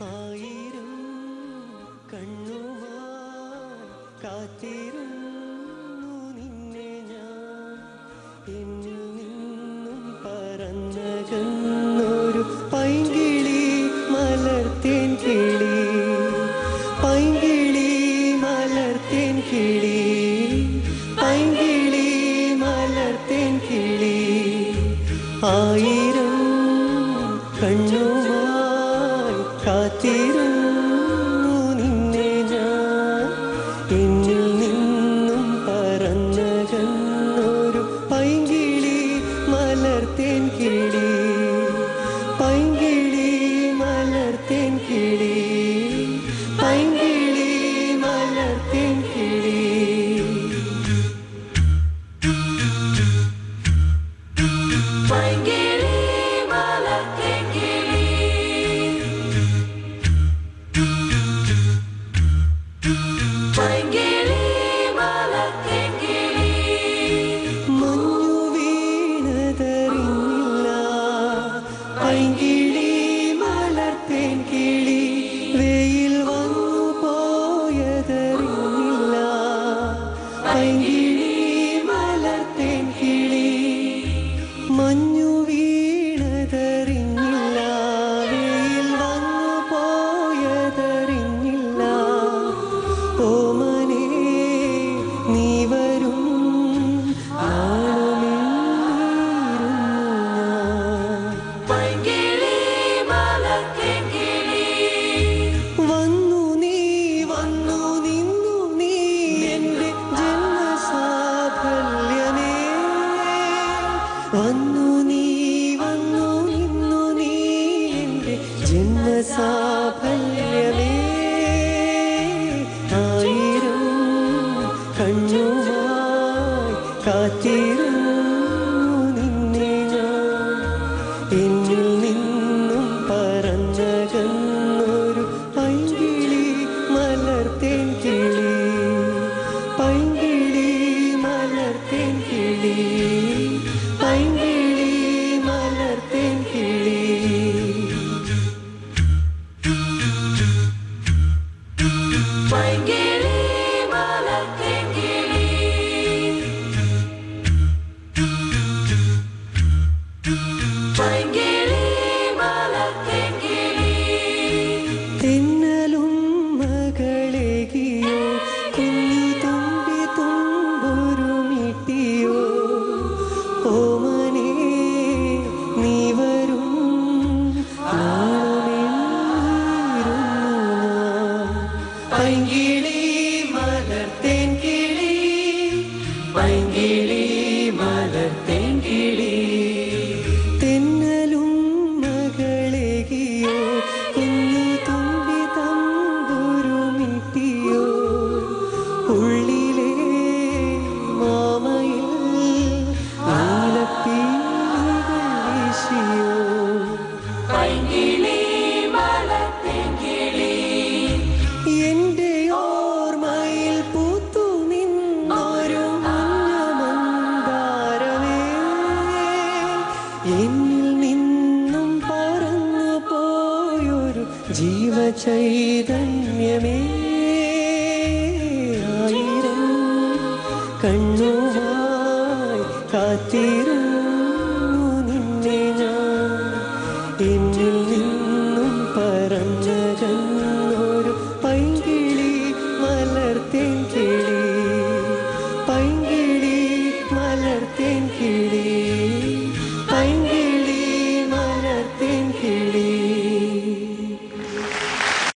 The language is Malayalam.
ആയിരം കണ്ണുമായി കാത്തിരുന്നു നിന്നെ ഞാൻ എന്നിൽ നിന്നും പറന്നകന്നൊരു പൈങ്കിളി മലർത്തേൻ കിളി പൈങ്കിളി മലർത്തേൻ കിളി പൈങ്കിളി മലർത്തേൻ കിളി ആയിരം കണ്ണുമായി കാത്തിരുന്നു നിന്നെ ഞാൻ എന്നിൽ നിന്നും പറന്നകന്നൊരു പൈങ്കിളി മലർത്തേൻ കിളി പൈങ്കിളി മലർത്തേൻ കിളി പൈങ്കിളി മലർത്തേൻ കിളി മഞ്ഞു വീണതറിഞ്ഞില്ല പൈങ്കിളി മലർത്തേൻ കിളി വെയിൽ വന്നു പോയതറിഞ്ഞില്ല പൈങ്കിളി മലർത്തേൻ കിളി മഞ്ഞു വീണതറിഞ്ഞില്ല വെയിൽ വന്നു പോയതറിഞ്ഞില്ല ഓമനേ നീ വരും വന്നു നീ വന്നു നിന്നു നീ എൻ്റെ ജന്മസാഫല്യമേ വന്നു നീ വന്നു നിന്നു നീ എൻ്റെ ജന്മസാഫല്യമേ ആയിരം കണ്ണുമായി കാത്തിരുന്നു നിന്നെ ഞാൻ എന്നിൽ നിന്നും പറന്നകന്നൊരു പൈങ്കിളി മലർത്തേൻ കിളി പൈങ്കിളി മലർത്തേൻ കിളി പൈങ്കിളി മലർത്തേൻ കിളി തെന്നലും മകളേകിയോ കുഞ്ഞു തുമ്പി തുമ്പൊരുമിട്ടിയോ ഓമനേ നീ വരും പൈങ്കിളി മലർത്തേൻ കിളി പൈങ്കിളി മലർത്തേൻ കിളി തെന്നലും മകളേകിയോ കുഞ്ഞു തുമ്പി തമ്പുരുമിട്ടിയോ ഉള്ളിലെ മാമയിൽ നീലപ്പീലികൾ വീശിയോ എന്റെ ഓർമ്മയിൽ പൂത്തു നിന്നൊരു മഞ്ഞമന്ദാരമേ എന്നിൽ നിന്നും പറന്നു പോയൊരു ജീവചൈതന്യമേ ആയിരം കണ്ണുമായി കാത്തിരുന്നു നിന്നെ ഞാൻ എന്നിൽ